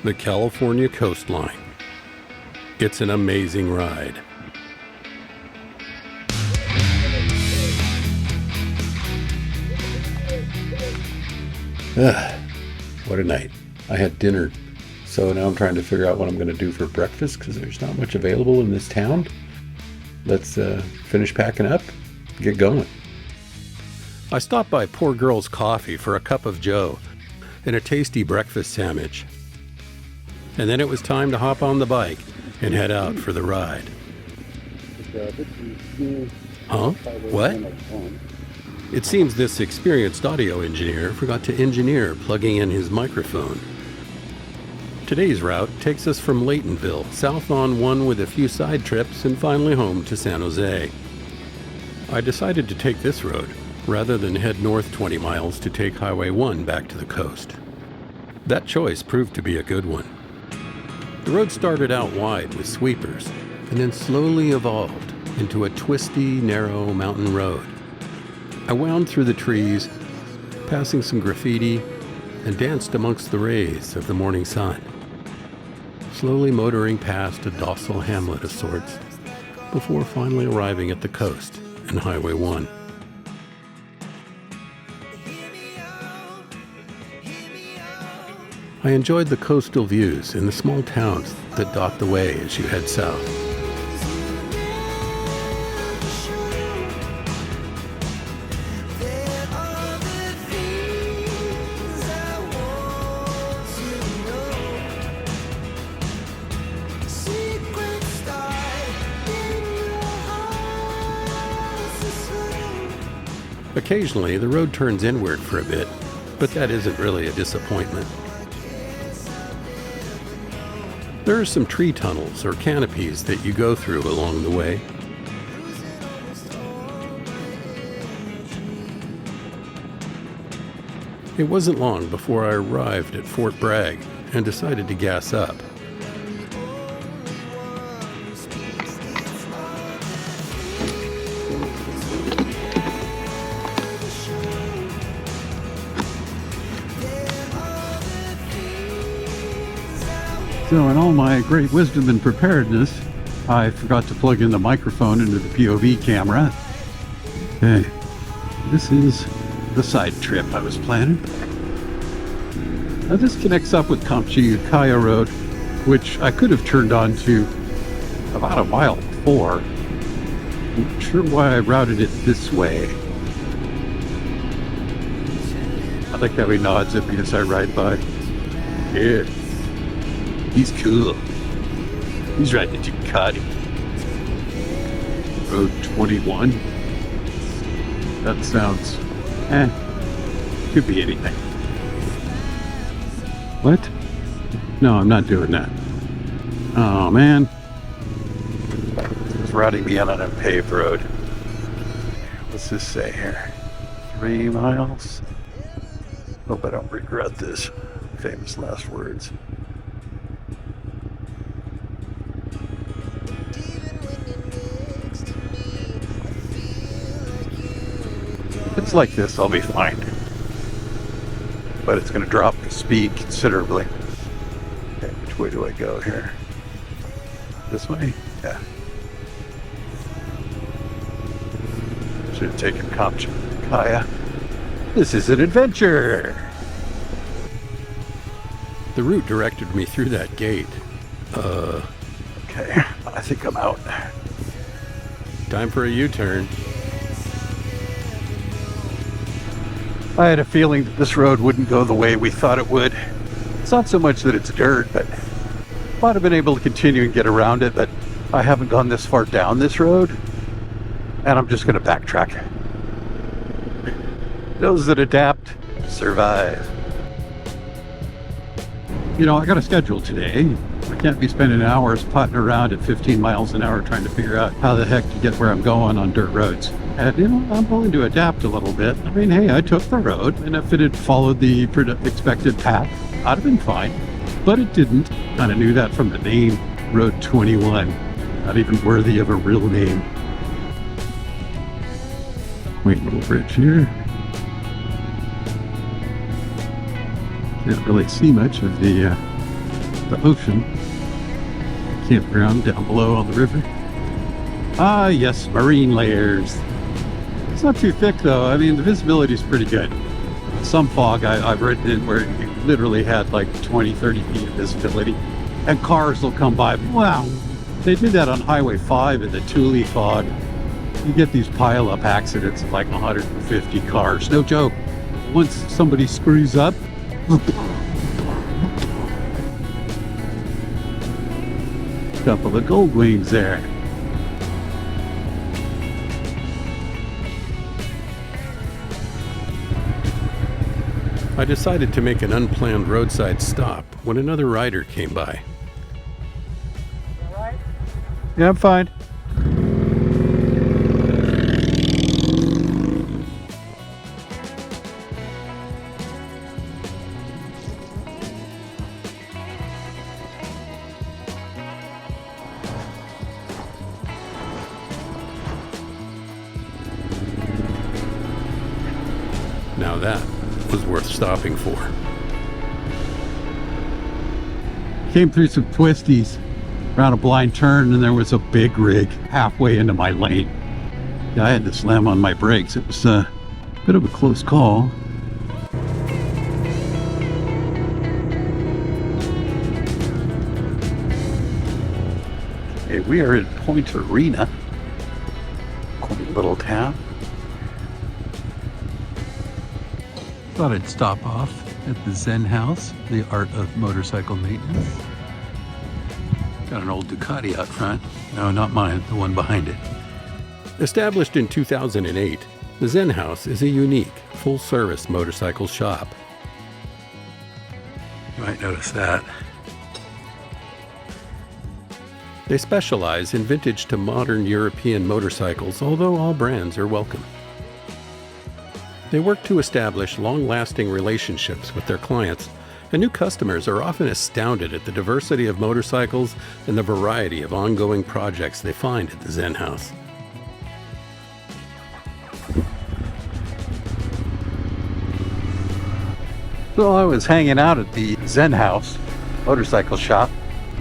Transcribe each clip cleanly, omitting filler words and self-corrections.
the California coastline. It's an amazing ride. What a night. I had dinner, so now I'm trying to figure out what I'm going to do for breakfast because there's not much available in this town. Let's finish packing up, get going. I stopped by Poor Girl's Coffee for a cup of joe and a tasty breakfast sandwich. And then it was time to hop on the bike and head out for the ride. Huh? What? It seems this experienced audio engineer forgot to engineer plugging in his microphone. Today's route takes us from Laytonville, south on one with a few side trips, and finally home to San Jose. I decided to take this road, rather than head north 20 miles to take Highway 1 back to the coast. That choice proved to be a good one. The road started out wide with sweepers, and then slowly evolved into a twisty, narrow mountain road. I wound through the trees, passing some graffiti, and danced amongst the rays of the morning sun, slowly motoring past a docile hamlet of sorts, before finally arriving at the coast and Highway 1. I enjoyed the coastal views and the small towns that dot the way as you head south. Occasionally, the road turns inward for a bit, but that isn't really a disappointment. There are some tree tunnels or canopies that you go through along the way. It wasn't long before I arrived at Fort Bragg and decided to gas up. So in all my great wisdom and preparedness, I forgot to plug in the microphone into the POV camera. Okay, this is the side trip I was planning. Now this connects up with Comchi-Ukiah Road, which I could have turned on to about a mile before. I'm not sure why I routed it this way. I like how he nods at me as I ride by. Yeah. He's cool. He's riding a Ducati. Road 21. That sounds... could be anything. What? No, I'm not doing that. Oh, man. It's routing me out on a paved road. What's this say here? 3 miles? Hope I don't regret this. Famous last words. It's like this, I'll be fine. But it's going to drop the speed considerably. Okay, which way do I go here? This way? Yeah. Should have taken Comchi-Ukiah. This is an adventure! The route directed me through that gate. Okay, I think I'm out. Time for a U-turn. I had a feeling that this road wouldn't go the way we thought it would. It's not so much that it's dirt, but might have been able to continue and get around it, but I haven't gone this far down this road, and I'm just going to backtrack. Those that adapt, survive. You know, I got a schedule today. I can't be spending hours potting around at 15 miles an hour trying to figure out how the heck to get where I'm going on dirt roads. And, you know, I'm willing to adapt a little bit. I mean, hey, I took the road, and if it had followed the expected path, I'd have been fine. But it didn't. Kind of knew that from the name, Road 21. Not even worthy of a real name. Wait, little bridge here. Can't really see much of the the ocean. Campground down below on the river. Ah, yes, marine layers. It's not too thick though. I mean, the visibility is pretty good. Some fog I've ridden in where you literally had like 20, 30 feet of visibility. And cars will come by. Wow. They did that on Highway 5 in the Thule fog. You get these pile-up accidents of like 150 cars. No joke. Once somebody screws up, couple of gold wings there. I decided to make an unplanned roadside stop when another rider came by. Yeah, I'm fine. Now that was worth stopping for. Came through some twisties around a blind turn, and there was a big rig halfway into my lane. I had to slam on my brakes. It was a bit of a close call. Okay, we are in Point Arena. Quaint little town. Thought I'd stop off at the Zen House, the art of motorcycle maintenance. Got an old Ducati out front. No, not mine, the one behind it. Established in 2008, the Zen House is a unique, full-service motorcycle shop. You might notice that. They specialize in vintage to modern European motorcycles, although all brands are welcome. They work to establish long-lasting relationships with their clients, and new customers are often astounded at the diversity of motorcycles and the variety of ongoing projects they find at the Zen House. So I was hanging out at the Zen House motorcycle shop.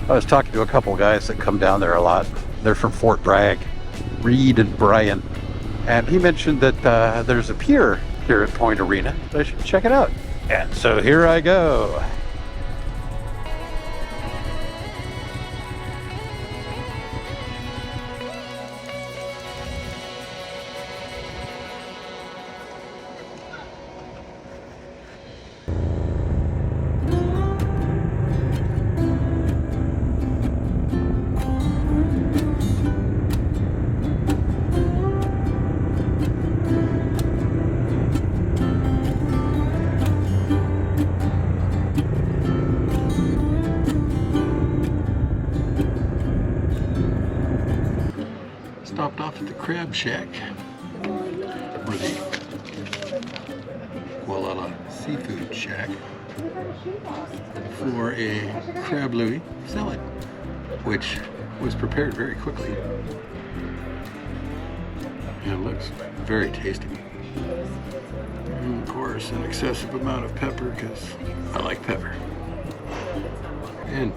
I was talking to a couple guys that come down there a lot. They're from Fort Bragg, Reed and Brian. And he mentioned that there's a pier here at Point Arena. I should check it out. And so here I go. Stopped off at the Crab Shack, or the Gualala Seafood Shack, for a crab louie salad, which was prepared very quickly. And it looks very tasty. And of course, an excessive amount of pepper, because I like pepper. And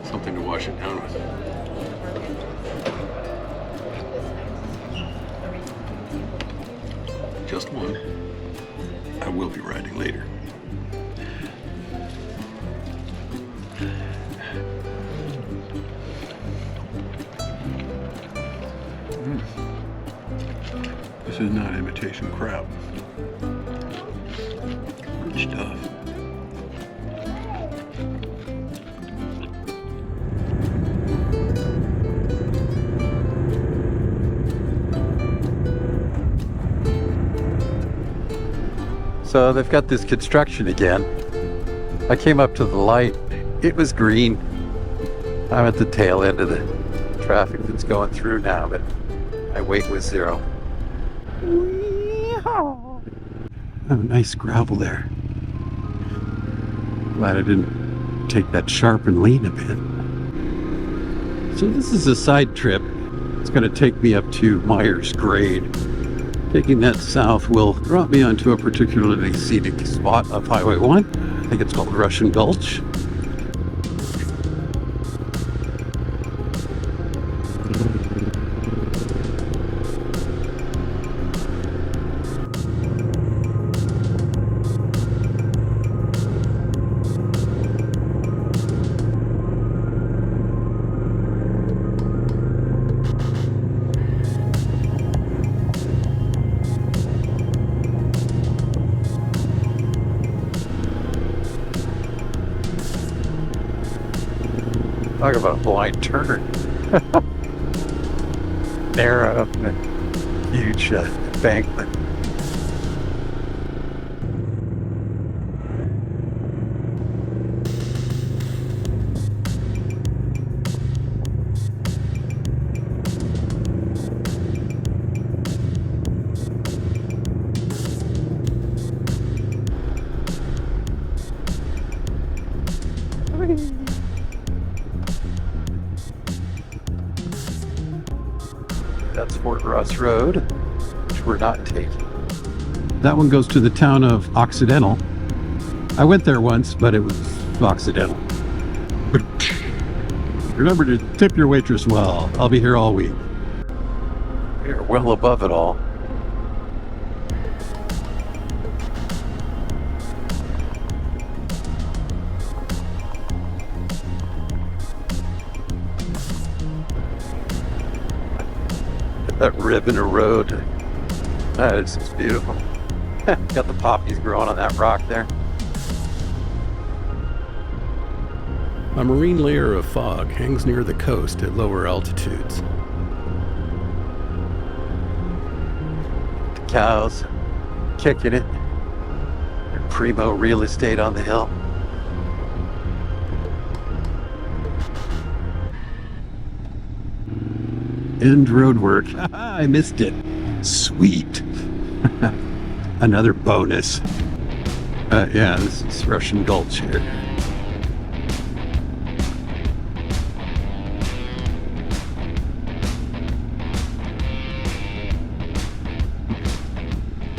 something to wash it down with. Just one. I will be riding later. This is not imitation crab. Good stuff. So they've got this construction again. I came up to the light. It was green. I'm at the tail end of the traffic that's going through now, but my weight was 0. Oh, nice gravel there. Glad I didn't take that sharp and lean a bit. So this is a side trip. It's going to take me up to Meyers Grade. Taking that south will drop me onto a particularly scenic spot of Highway 1. I think it's called Russian Gulch. Talk about a blind turn. Narrow and huge embankment. That's Fort Ross Road, which we're not taking. That one goes to the town of Occidental. I went there once, but it was Occidental. Remember to tip your waitress well. I'll be here all week. We're well above it all. That ribbon of road, that is just beautiful. Got the poppies growing on that rock there. A marine layer of fog hangs near the coast at lower altitudes. The cows kicking it. They're primo real estate on the hill. End road work. I missed it. Sweet. Another bonus. Yeah, this is Russian Gulch here.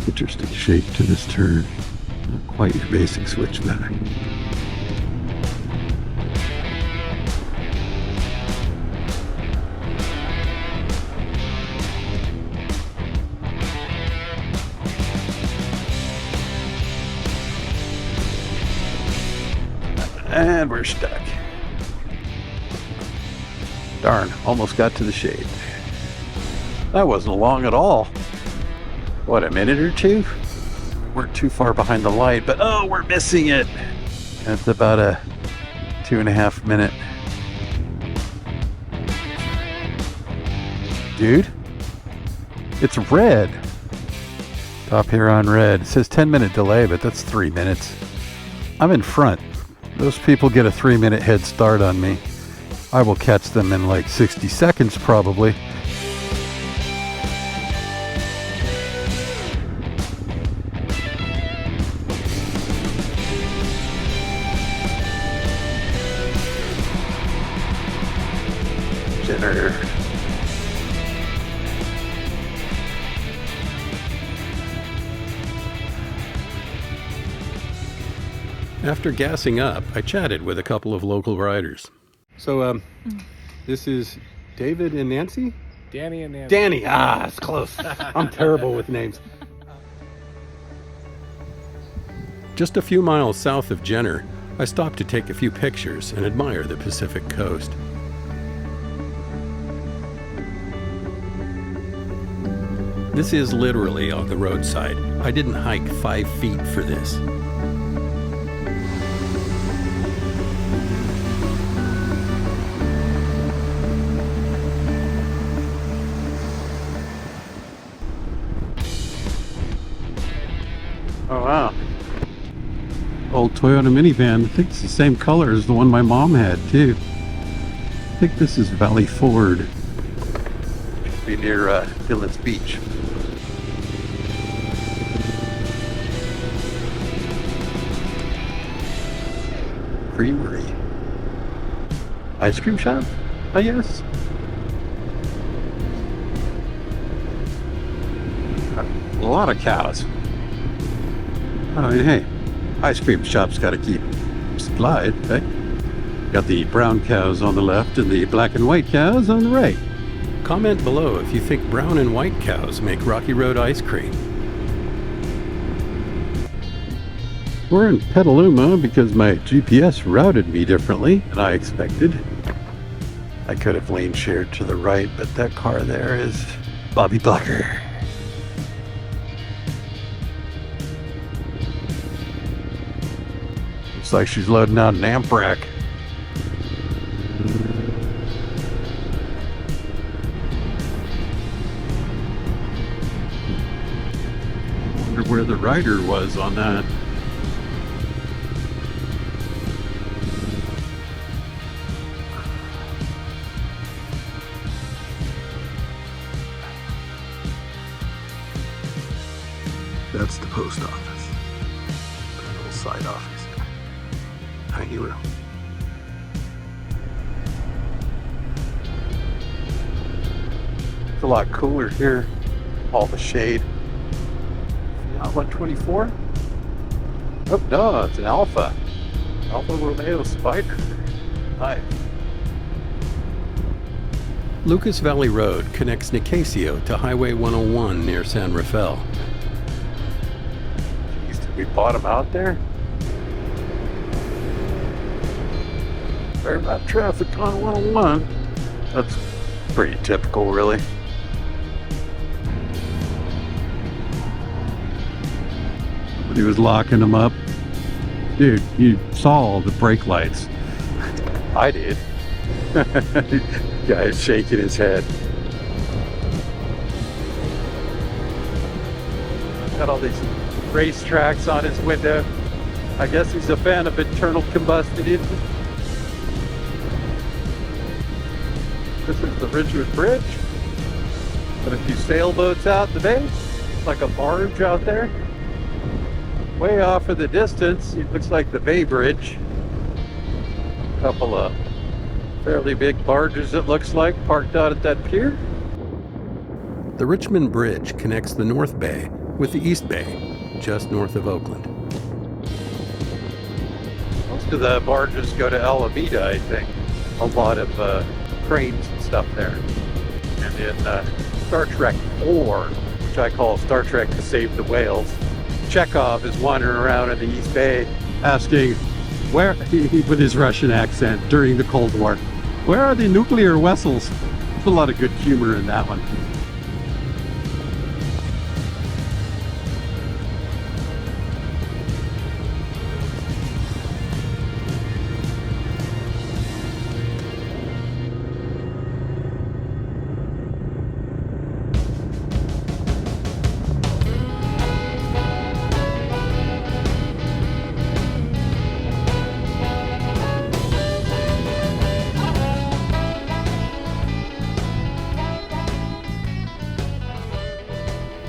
Interesting shape to this turn. Not quite your basic switchback. And we're stuck. Darn, almost got to the shade. That wasn't long at all. What, a minute or two? We're too far behind the light, but oh, we're missing it. That's about a 2.5 minute. Dude, it's red. Top here on red. It says 10-minute delay, but that's 3 minutes. I'm in front. Those people get a 3-minute head start on me. I will catch them in like 60 seconds probably. Generator. After gassing up, I chatted with a couple of local riders. So, this is David and Nancy? Danny and Nancy. Danny! Ah, it's close. I'm terrible with names. Just a few miles south of Jenner, I stopped to take a few pictures and admire the Pacific coast. This is literally on the roadside. I didn't hike 5 feet for this. Oh, wow. Old Toyota minivan. I think it's the same color as the one my mom had, too. I think this is Valley Ford. Should be near Dillon's Beach. Creamery. Ice cream shop, I guess. A lot of cows. I mean, hey, ice cream shop's got to keep supplied, right? Got the brown cows on the left and the black and white cows on the right. Comment below if you think brown and white cows make Rocky Road ice cream. We're in Petaluma because my GPS routed me differently than I expected. I could have lane shared to the right, but that car there is Bobby Blocker. Looks like she's loading out an amp rack. where the rider was on that. That's the post office. A little side office. Tiny room. It's a lot cooler here. All the shade. Not 124? Oh no, it's an Alpha. Alpha Romeo Spider. Hi. Lucas Valley Road connects Nicasio to Highway 101 near San Rafael. Jeez, did we bottom out there? Fair about traffic on 101. That's pretty typical, really. He was locking them up. Dude, you saw all the brake lights. I did. Guy's shaking his head. Got all these race tracks on his window. I guess he's a fan of internal combustion engines. This is the Richmond Bridge. Got a few sailboats out in the bay. It's like a barge out there. Way off in the distance, it looks like the Bay Bridge. A couple of fairly big barges, it looks like, parked out at that pier. The Richmond Bridge connects the North Bay with the East Bay, just north of Oakland. Most of the barges go to Alameda, I think. A lot of cranes and stuff there. And in Star Trek 4, which I call Star Trek to Save the Whales, Chekhov is wandering around in the East Bay asking, where, with his Russian accent during the Cold War, where are the nuclear vessels? There's a lot of good humor in that one.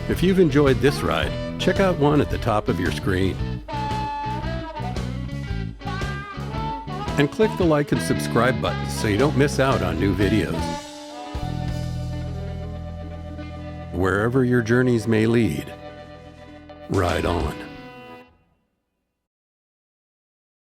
If you've enjoyed this ride, check out one at the top of your screen. And click the like and subscribe buttons so you don't miss out on new videos. Wherever your journeys may lead, ride on.